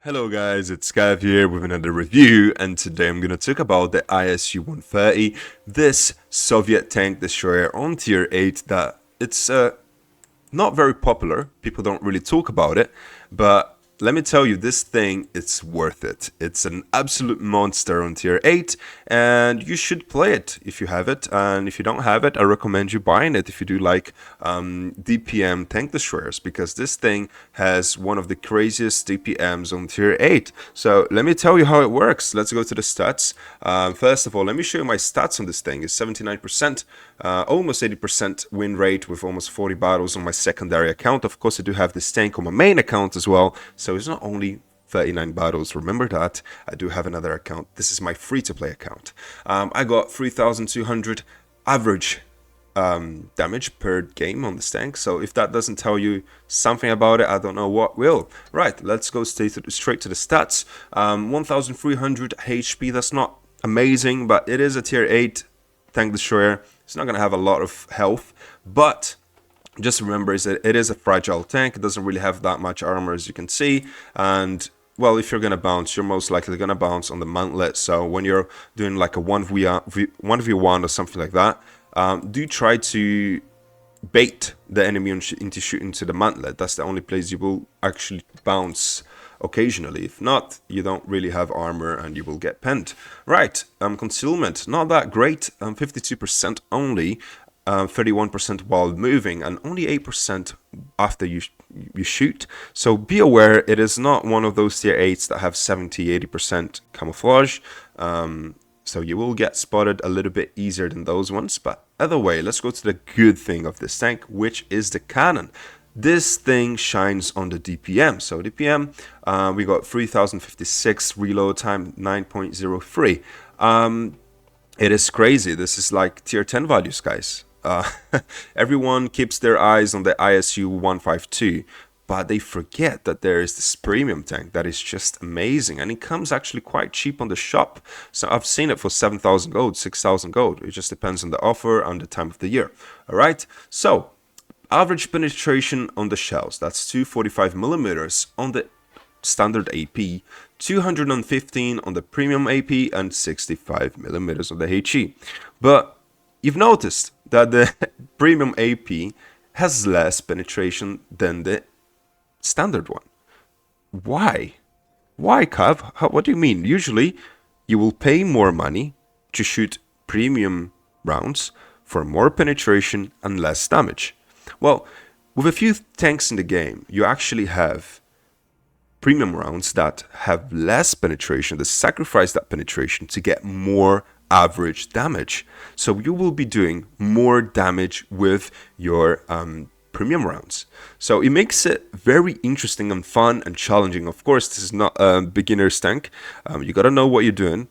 Hello guys, it's Cav here with another review, and today I'm going to talk about the ISU-130, this Soviet tank destroyer on tier 8 that it's not very popular. People don't really talk about it, but let me tell you, this thing, it's worth it. It's an absolute monster on tier 8, and you should play it if you have it. And if you don't have it, I recommend you buying it if you do like DPM tank destroyers, because this thing has one of the craziest DPMs on tier 8. So let me tell you how it works. Let's go to the stats. First of all, let me show you my stats on this thing. It's 79%, almost 80% win rate with almost 40 battles on my secondary account. Of course, I do have this tank on my main account as well. So it's not only 39 battles, remember that. I do have another account. This is my free-to-play account. I got 3,200 average damage per game on this tank. So if that doesn't tell you something about it, I don't know what will. Right, let's go straight to the stats. 1,300 HP, that's not amazing, but it is a tier 8 tank destroyer. It's not going to have a lot of health, but just remember is that it is a fragile tank. It doesn't really have that much armor, as you can see, and well, if you're gonna bounce, you're most likely gonna bounce on the mantlet. So when you're doing like a 1v1 or something like that, do try to bait the enemy into shooting to the mantlet. That's the only place you will actually bounce occasionally. If not, you don't really have armor and you will get penned. Right, concealment, not that great, 52% only. 31% while moving, and only 8% after you shoot. So be aware, it is not one of those tier 8s that have 70-80% camouflage. So you will get spotted a little bit easier than those ones. But either way, let's go to the good thing of this tank, which is the cannon. This thing shines on the DPM. So DPM, we got 3056, reload time 9.03. It is crazy. This is like tier 10 values, guys. Everyone keeps their eyes on the ISU-130, but they forget that there is this premium tank that is just amazing, and it comes actually quite cheap on the shop. So I've seen it for 7,000 gold, 6,000 gold. It just depends on the offer and the time of the year. All right, so average penetration on the shells, that's 245 millimeters on the standard AP, 215 on the premium AP, and 65 millimeters on the HE. But you've noticed that the premium AP has less penetration than the standard one. Why? Why, Cav? What do you mean? Usually, you will pay more money to shoot premium rounds for more penetration and less damage. Well, with a few tanks in the game, you actually have premium rounds that have less penetration, that sacrifice that penetration to get more average damage. So you will be doing more damage with your premium rounds. So it makes it very interesting and fun and challenging. Of course, this is not a beginner's tank. You gotta know what you're doing.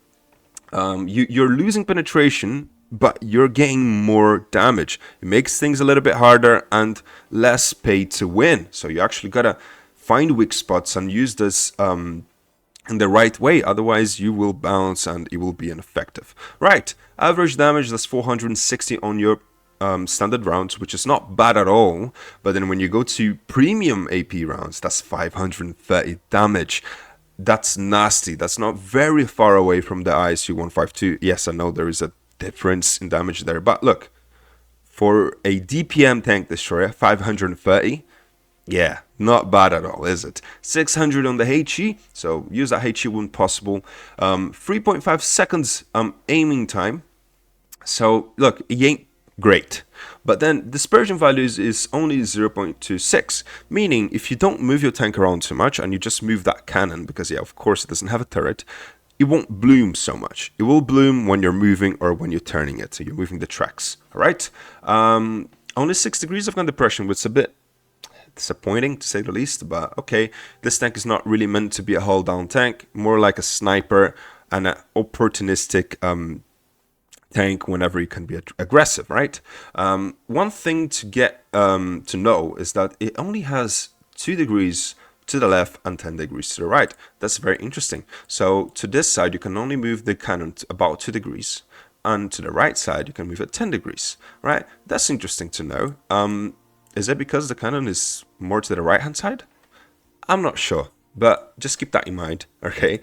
You're losing penetration, but you're getting more damage. It makes things a little bit harder and less pay to win. So you actually gotta find weak spots and use this in the right way, otherwise you will bounce and it will be ineffective. Right, average damage, that's 460 on your standard rounds, which is not bad at all. But then when you go to premium AP rounds, that's 530 damage. That's nasty. That's not very far away from the ISU-152. Yes, I know there is a difference in damage there, but look, for a DPM tank destroyer, 530, yeah, not bad at all, is it? 600 on the HE, so use that HE when possible. 3.5 seconds aiming time. So look, it ain't great. But then dispersion values is only 0.26, meaning if you don't move your tank around too much and you just move that cannon, because yeah, of course it doesn't have a turret, it won't bloom so much. It will bloom when you're moving or when you're turning it, so you're moving the tracks, all right? Only 6 degrees of gun depression, which is a bit disappointing to say the least, but okay, this tank is not really meant to be a hull down tank, more like a sniper and an opportunistic tank whenever you can be aggressive, right? One thing to get to know is that it only has 2 degrees to the left and 10 degrees to the right. That's very interesting. So to this side you can only move the cannon about 2 degrees, and to the right side you can move at 10 degrees, right? That's interesting to know. Is it because the cannon is more to the right hand side? I'm not sure. But just keep that in mind, okay?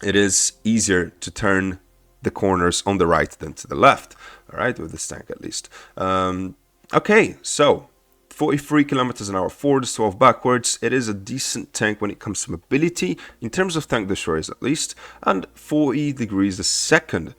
It is easier to turn the corners on the right than to the left, all right, with this tank at least. Okay, so 43 kilometers an hour forwards, 12 backwards. It is a decent tank when it comes to mobility, in terms of tank destroyers at least, and 40 degrees a second.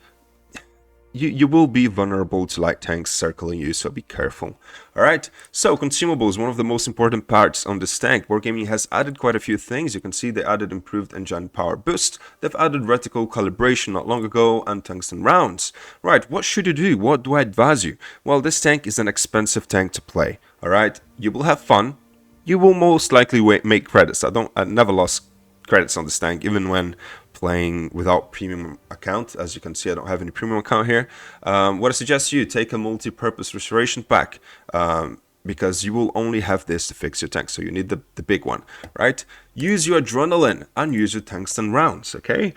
You will be vulnerable to light tanks circling you, so be careful. Alright, so consumables, one of the most important parts on this tank. Wargaming has added quite a few things. You can see they added improved engine power boost. They've added reticle calibration not long ago, and tungsten rounds. Right, what should you do? What do I advise you? Well, this tank is an expensive tank to play. Alright, you will have fun. You will most likely make credits. I never lost credits on this tank, even when playing without premium account. As you can see, I don't have any premium account here. What I suggest you take a multi-purpose restoration pack, because you will only have this to fix your tank, so you need the big one, right? Use your adrenaline and use your tungsten rounds, okay?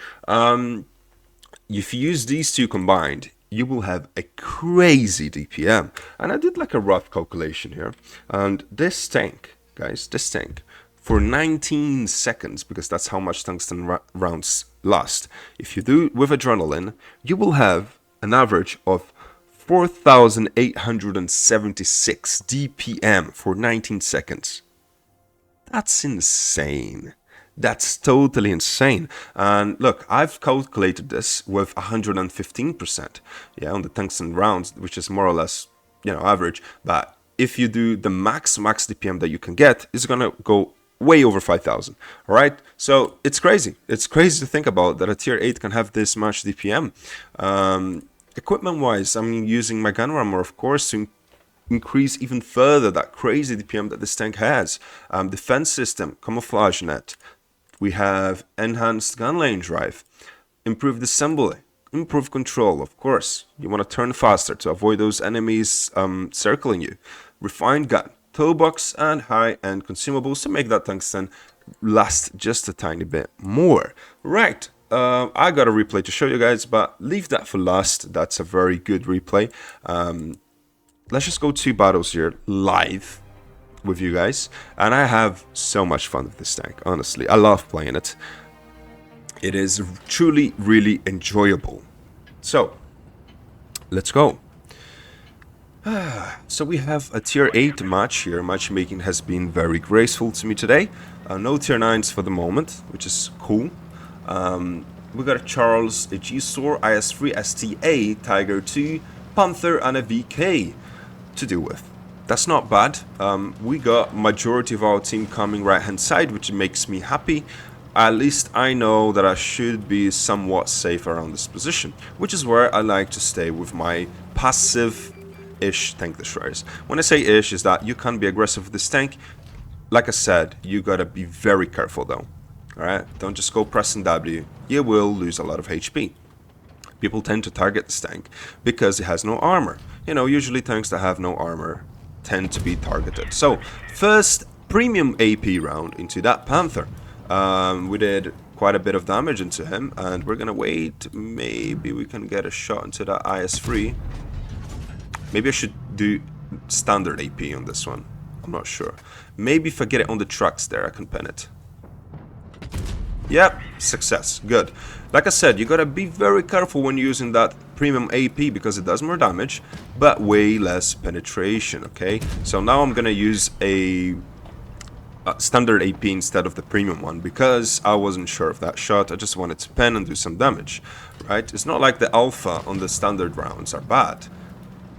If you use these two combined, you will have a crazy DPM. And I did like a rough calculation here, and this tank, guys, this tank, for 19 seconds, because that's how much tungsten rounds last. If you do it with adrenaline, you will have an average of 4,876 DPM for 19 seconds. That's insane. That's totally insane. And look, I've calculated this with 115%, yeah, on the tungsten rounds, which is more or less, average. But if you do the max DPM that you can get, it's gonna go way over 5,000. All right, so it's crazy. It's crazy to think about that a tier 8 can have this much DPM. Equipment wise, I'm using my gun armor, of course, to increase even further that crazy DPM that this tank has. Defense system, camouflage net. We have enhanced gun lane drive, improved assembly, improved control, of course. You want to turn faster to avoid those enemies circling you. Refined gun, toolbox, and high-end consumables to make that tungsten last just a tiny bit more. Right, I got a replay to show you guys, but leave that for last. That's a very good replay. Let's just go 2 battles here live with you guys, and I have so much fun with this tank. Honestly, I love playing it. It is truly really enjoyable. So let's go. So we have a tier 8 match here. Matchmaking has been very graceful to me today. No tier 9s for the moment, which is cool. We got a Charles, a G-Sor, IS-3, STA, Tiger 2, Panther, and a VK to deal with. That's not bad. We got majority of our team coming right hand side, which makes me happy. At least I know that I should be somewhat safe around this position, which is where I like to stay with my passive-ish tank destroyers. When I say ish, is that you can be aggressive with this tank. Like I said, you gotta be very careful though. Alright, don't just go pressing W. You will lose a lot of HP. People tend to target this tank because it has no armor. Usually tanks that have no armor tend to be targeted. So first premium AP round into that Panther. We did quite a bit of damage into him, and we're gonna wait. Maybe we can get a shot into that IS-3. Maybe I should do standard AP on this one. I'm not sure. Maybe if I get it on the trucks there, I can pen it. Yep, success. Good. Like I said, you gotta be very careful when using that premium AP because it does more damage, but way less penetration, okay? So now I'm gonna use a standard AP instead of the premium one because I wasn't sure of that shot. I just wanted to pen and do some damage, right? It's not like the alpha on the standard rounds are bad,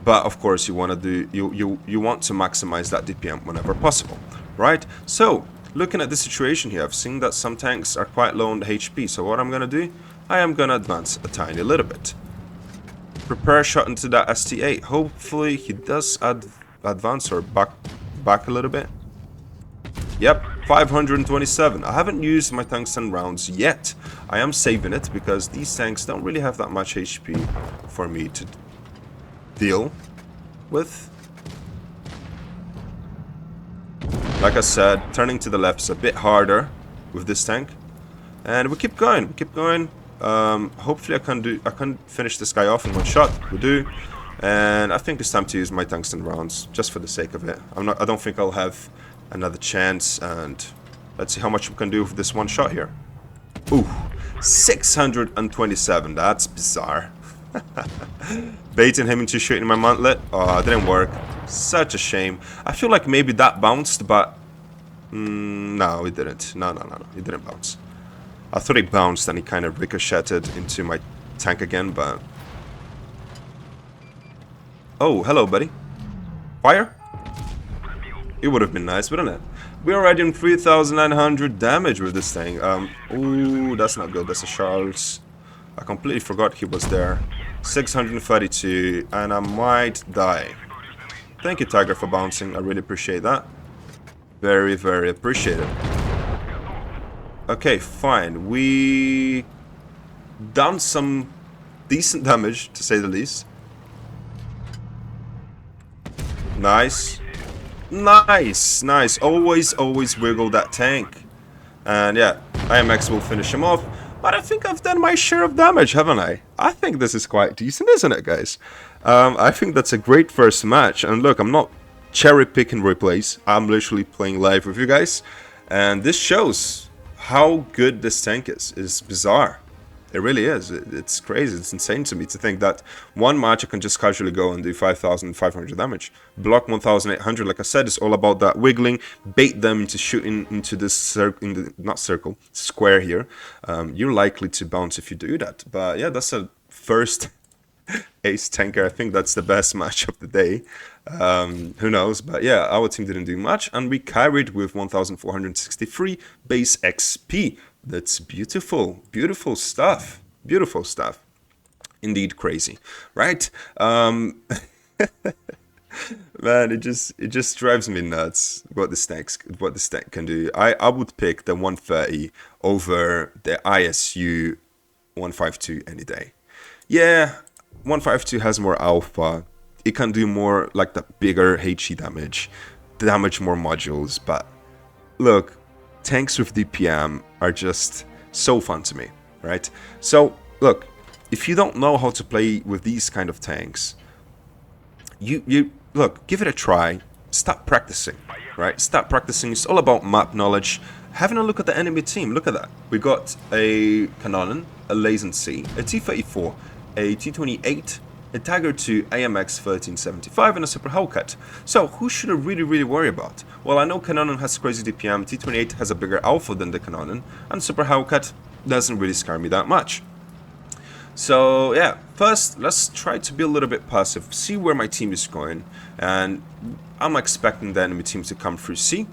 but of course you want to do you want to maximize that DPM whenever possible, right? So looking at the situation here, I've seen that some tanks are quite low on the HP, so what I'm gonna do, I am gonna advance a tiny little bit. Prepare a shot into that ST8. Hopefully he does advance or back a little bit. Yep, 527. I haven't used my tungsten rounds yet. I am saving it because these tanks don't really have that much HP for me to deal with. Like I said, turning to the left is a bit harder with this tank. And we keep going, hopefully I can finish this guy off in one shot. We do. And I think it's time to use my tungsten rounds just for the sake of it. I don't think I'll have another chance, and Let's see how much we can do with this one shot here. Ooh, 627. That's bizarre. Baiting him into shooting my mantlet. Oh, it didn't work. Such a shame. I feel like maybe that bounced, but no, it didn't. No, it didn't bounce. I thought it bounced and it kind of ricocheted into my tank again, but... Oh, hello, buddy. Fire? It would have been nice, wouldn't it? We're already on 3,900 damage with this thing. Ooh, that's not good. That's a Charles. I completely forgot he was there. 632, and I might die. Thank you, Tiger, for bouncing. I really appreciate that. Very, very appreciated. Okay, fine. We done some decent damage, to say the least. Nice. Nice, nice. Always wiggle that tank. And yeah, IMX will finish him off. But I think I've done my share of damage, haven't I? I think this is quite decent, isn't it, guys? I think that's a great first match. And look, I'm not cherry-picking replays. I'm literally playing live with you guys. And this shows how good this tank is. It's bizarre. It really is. It's crazy. It's insane to me to think that one match I can just casually go and do 5,500 damage. Block 1,800, like I said, is all about that wiggling, bait them into shooting into this square here. You're likely to bounce if you do that. But yeah, that's a first ace tanker. I think that's the best match of the day. Who knows? But yeah, our team didn't do much, and we carried with 1,463 base XP. That's beautiful, beautiful stuff, beautiful stuff. Indeed, crazy, right? Man, it just drives me nuts what this tank can do. I would pick the 130 over the ISU-152 any day. Yeah, 152 has more alpha. It can do more like the bigger HE damage more modules, but look, tanks with DPM are just so fun to me, right? So look, if you don't know how to play with these kind of tanks, you look, give it a try. Start practicing, right? Start practicing. It's all about map knowledge. Having a look at the enemy team. Look at that. We got a Cannon, a Lazen C, a T-34, a T-28, a Tiger 2 AMX 1375, and a Super Hellcat. So who should I really worry about? Well, I know Cannon has crazy DPM, T-28 has a bigger alpha than the Cannon, and Super Hellcat doesn't really scare me that much. So yeah, first let's try to be a little bit passive, see where my team is going, and I'm expecting the enemy team to come through C.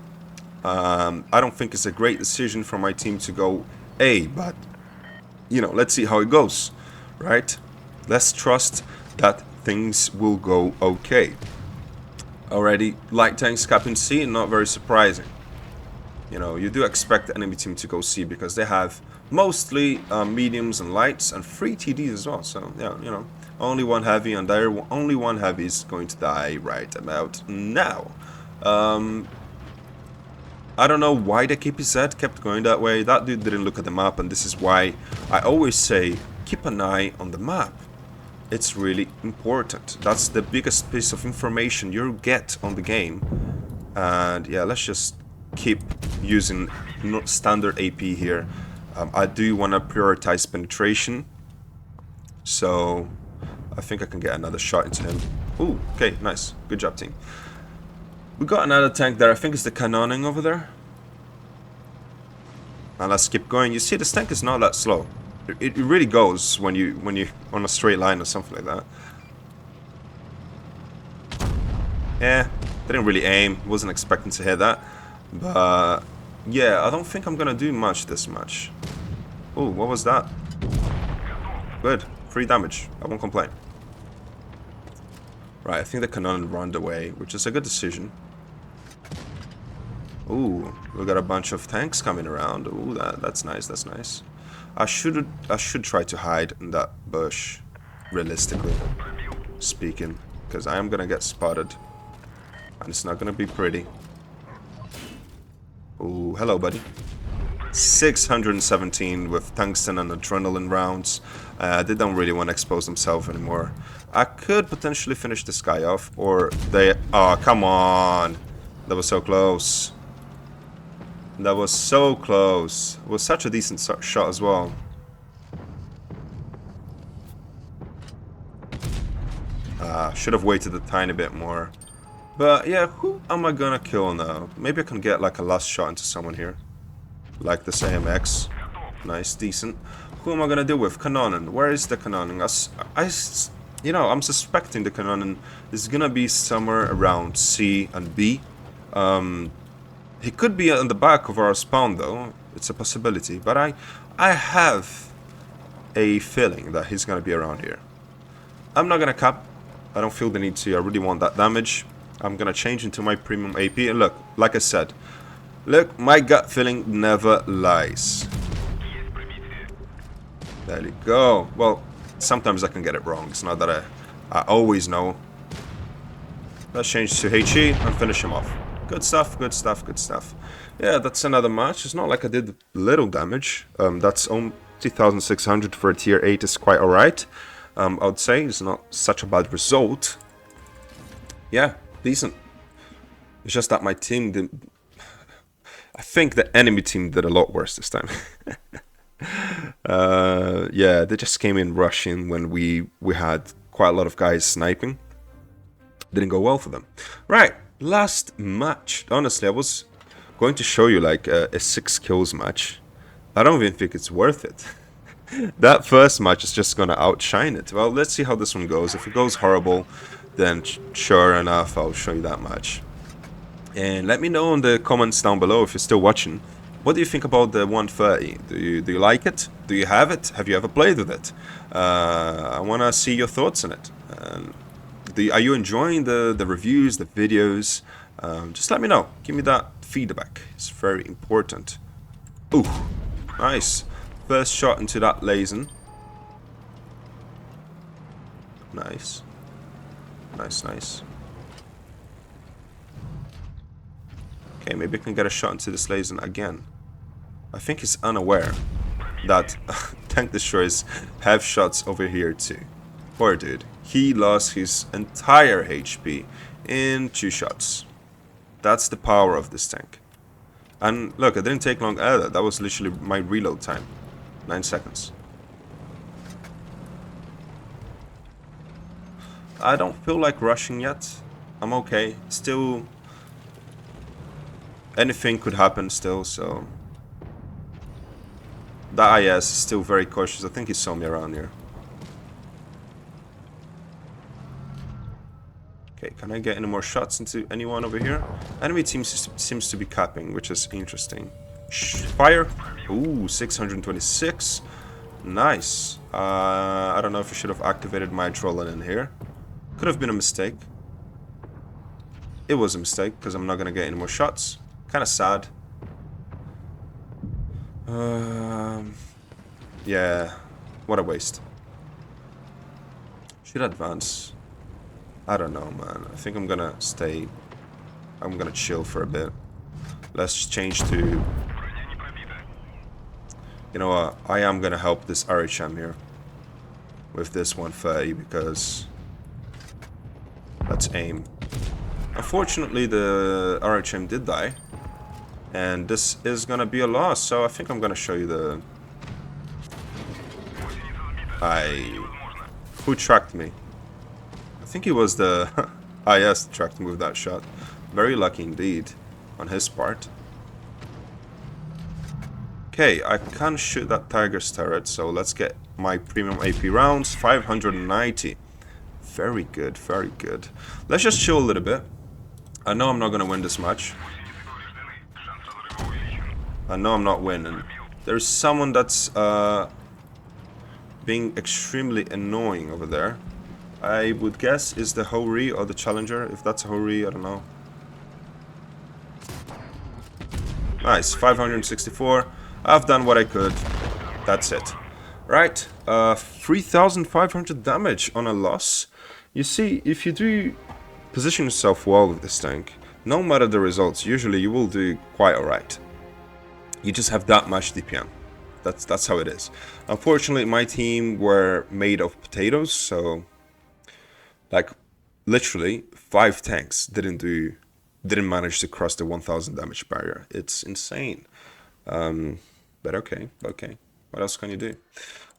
I don't think it's a great decision for my team to go A, but you know, let's see how it goes, right? Let's trust that things will go okay. Already, light tanks capping C, not very surprising. You know, you do expect the enemy team to go C because they have mostly mediums and lights and 3 TDs as well. So yeah, you know, only one heavy, and only one heavy is going to die right about now. I don't know why the KPZ kept going that way. That dude didn't look at the map, and this is why I always say keep an eye on the map. It's really important. That's the biggest piece of information you'll get on the game. And yeah, let's just keep using standard AP here. I do want to prioritize penetration, so I think I can get another shot into him. Ooh, okay, nice. Good job, team. We got another tank there. I think it's the Cannoning over there. And let's keep going. You see, this tank is not that slow. It really goes when you on a straight line or something like that. Yeah, didn't really aim. Wasn't expecting to hit that. But yeah, I don't think I'm gonna do much this match. Oh, what was that? Good, 3 damage. I won't complain. Right, I think the Cannon ran away, which is a good decision. Ooh, we got a bunch of tanks coming around. Ooh, that's nice. That's nice. I should try to hide in that bush, realistically speaking, because I am gonna get spotted, and it's not gonna be pretty. Ooh, hello, buddy. 617 with tungsten and adrenaline rounds. They don't really want to expose themselves anymore. I could potentially finish this guy off, or they... Oh, come on! That was so close. That was so close. It was such a decent shot as well. Should have waited a tiny bit more. But yeah, who am I gonna kill now? Maybe I can get like a last shot into someone here. Like this AMX. Nice, decent. Who am I gonna deal with? Canonin. Where is the Canonin? You know, I'm suspecting the Canonin is gonna be somewhere around C and B. He could be on the back of our spawn though. It's a possibility. But I have a feeling that he's gonna be around here. I'm not gonna cap. I don't feel the need to. I really want that damage. I'm gonna change into my premium AP. And look, like I said, look, my gut feeling never lies. There you go. Well, sometimes I can get it wrong. It's not that I always know. Let's change to HE and finish him off. Good stuff, good stuff, good stuff. Yeah, that's another match. It's not like I did little damage. That's 2,600 for a tier 8 is quite alright. I would say it's not such a bad result. Yeah, decent. It's just that my team did. I think the enemy team did a lot worse this time. Yeah, they just came in rushing when we had quite a lot of guys sniping. Didn't go well for them. Right, last match. Honestly, I was going to show you like a 6 kills match. I don't even think it's worth it. That first match is just gonna outshine it. Well, let's see how this one goes. If it goes horrible, then sure enough, I'll show you that match. And let me know in the comments down below if you're still watching. What do you think about the 130? Do you like it? Do you have it? Have you ever played with it? I wanna see your thoughts on it. Are you enjoying the reviews, the videos? Just let me know. Give me that feedback. It's very important. Ooh, nice. First shot into that Lazen. Nice. Nice, nice. Okay, maybe I can get a shot into this Lazen again. I think he's unaware that tank destroyers have shots over here too. Poor dude. He lost his entire HP in 2 shots. That's the power of this tank. And look, it didn't take long either. That was literally my reload time. 9 seconds. I don't feel like rushing yet. I'm okay. Still, anything could happen still, so. That IS is still very cautious. I think he saw me around here. Okay, can I get any more shots into anyone over here? Enemy team seems to be capping, which is interesting. Fire. Ooh, 626. Nice. I don't know if I should have activated my adrenaline here. Could have been a mistake. It was a mistake, because I'm not going to get any more shots. Kind of sad. Yeah. What a waste. Should advance. I don't know, man. I think I'm going to stay. I'm going to chill for a bit. Let's change to... You know what? I am going to help this RHM here. With this 130 because... Let's aim. Unfortunately, the RHM did die. And this is going to be a loss. So I think I'm going to show you the... Who tracked me? I think it was the IS tracked me with that shot. Very lucky indeed on his part. Okay, I can shoot that Tiger's turret, so let's get my premium AP rounds. 590. Very good, very good. Let's just chill a little bit. I know I'm not gonna win this match. I know I'm not winning. There's someone that's being extremely annoying over there. I would guess is the Hori or the Challenger. If that's a Hori, I don't know. Nice, 564. I've done what I could. That's it. Right, 3,500 damage on a loss. You see, if you do position yourself well with this tank, no matter the results, usually you will do quite alright. You just have that much DPM. That's how it is. Unfortunately, my team were made of potatoes, so like literally 5 tanks didn't manage to cross the 1,000 damage barrier. It's insane. But okay. What else can you do?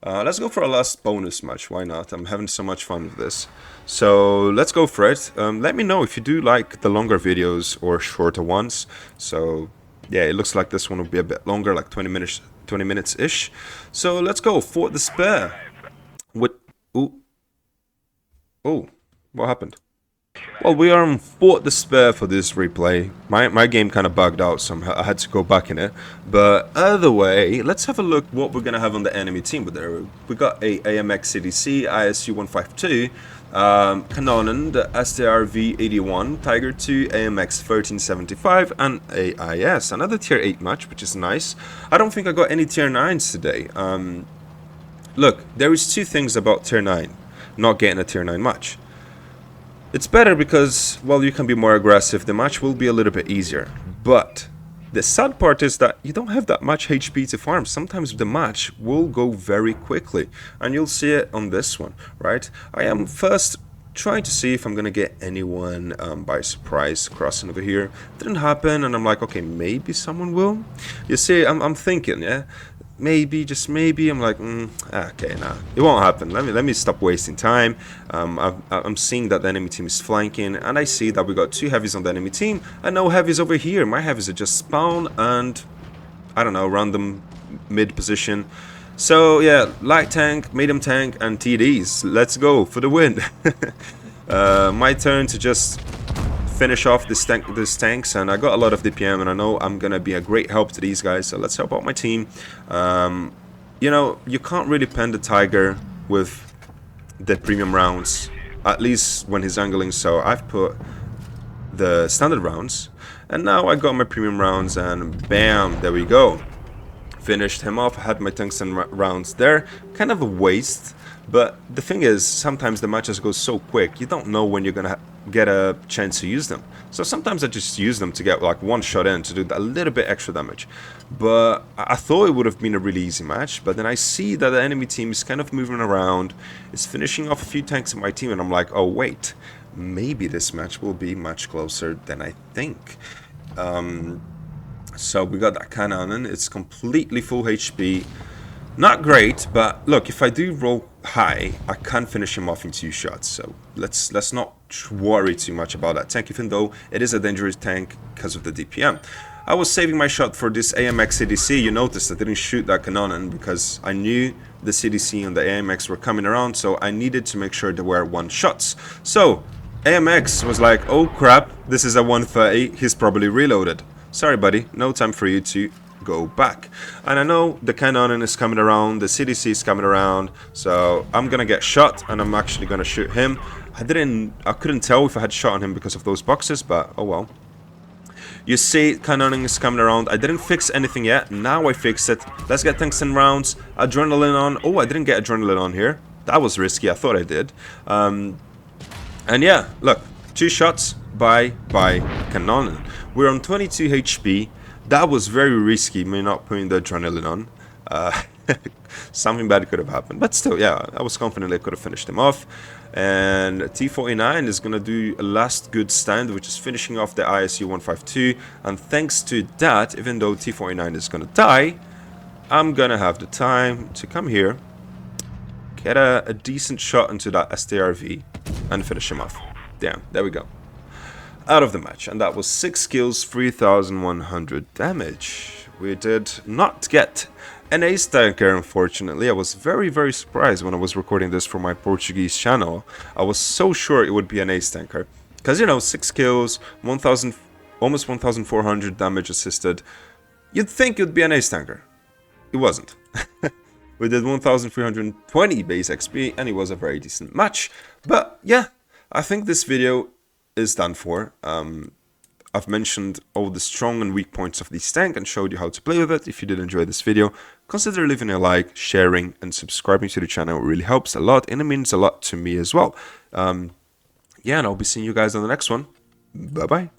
Let's go for a last bonus match. Why not? I'm having so much fun with this. So let's go for it. Let me know if you do like the longer videos or shorter ones. So yeah, it looks like this one will be a bit longer, like 20 minutes-ish. So let's go for the spare. With oh, what happened? Well, we are on Fort Despair for this replay. My game kind of bugged out, so I had to go back in it. But either way, let's have a look what we're going to have on the enemy team. We got a AMX CDC, ISU-130, Cannon, the STRV-81, Tiger 2, AMX 1375, and AIS. Another tier 8 match, which is nice. I don't think I got any tier 9s today. Look, there is two things about tier 9, not getting a tier 9 match. It's better because, well, you can be more aggressive, the match will be a little bit easier. But the sad part is that you don't have that much HP to farm. Sometimes the match will go very quickly, and you'll see it on this one, right? I am first trying to see if I'm gonna get anyone by surprise crossing over here. Didn't happen, and I'm like, okay, maybe someone will. You see, I'm thinking, yeah, maybe, just maybe. I'm like, okay, nah, it won't happen. Let me stop wasting time. I'm seeing that the enemy team is flanking, and I see that we got 2 heavies on the enemy team and no heavies over here. My heavies are just spawn and I don't know, random mid position. So yeah, light tank, medium tank, and TDs. Let's go for the win. My turn to just finish off these tanks, and I got a lot of DPM, and I know I'm gonna be a great help to these guys. So let's help out my team. You know, you can't really pen the Tiger with the premium rounds, at least when he's angling. So I've put the standard rounds, and now I got my premium rounds, and bam, there we go. Finished him off. I had my tungsten rounds there. Kind of a waste, but the thing is, sometimes the matches go so quick, you don't know when you're gonna get a chance to use them. So sometimes I just use them to get like one shot in to do a little bit extra damage. But I thought it would have been a really easy match, but then I see that the enemy team is kind of moving around. It's finishing off a few tanks in my team, and I'm like, oh wait, maybe this match will be much closer than I think. So we got that cannon. It's completely full HP. Not great, but look, if I do roll high, I can finish him off in 2 shots. So let's not worry too much about that tank, even though it is a dangerous tank because of the DPM. I was saving my shot for this AMX CDC. You noticed I didn't shoot that cannon because I knew the CDC and the AMX were coming around, so I needed to make sure there were 1 shots. So AMX was like, oh crap, this is a 130, he's probably reloaded. Sorry buddy, no time for you to go back. And I know the cannon is coming around, the CDC is coming around, so I'm gonna get shot, and I'm actually gonna shoot him. I couldn't tell if I had shot on him because of those boxes, but oh well. You see, cannon is coming around. I didn't fix anything yet, now I fixed it. Let's get tungsten rounds, adrenaline on. Oh, I didn't get adrenaline on here. That was risky, I thought I did. And yeah, look, 2 shots by cannon. We're on 22 HP. That was very risky, me not putting the adrenaline on. Something bad could have happened, but still, yeah, I was confident I could have finished him off. And T49 is gonna do a last good stand, which is finishing off the ISU-152. And thanks to that, even though T49 is gonna die, I'm gonna have the time to come here, get a decent shot into that STRV, and finish him off. Damn, there we go. Out of the match, and that was 6 kills, 3,100 damage. We did not get an ace tanker, unfortunately. I was very surprised when I was recording this for my Portuguese channel. I was so sure it would be an ace tanker, because you know, 6 kills, 1,000, almost 1,400 damage assisted. You'd think it would be an ace tanker. It wasn't. We did 1,320 base XP, and it was a very decent match. But yeah, I think this video is done for. I've mentioned all the strong and weak points of this tank and showed you how to play with it. If you did enjoy this video, consider leaving a like, sharing, and subscribing to the channel. It really helps a lot, and it means a lot to me as well. Yeah, and I'll be seeing you guys on the next one. Bye bye.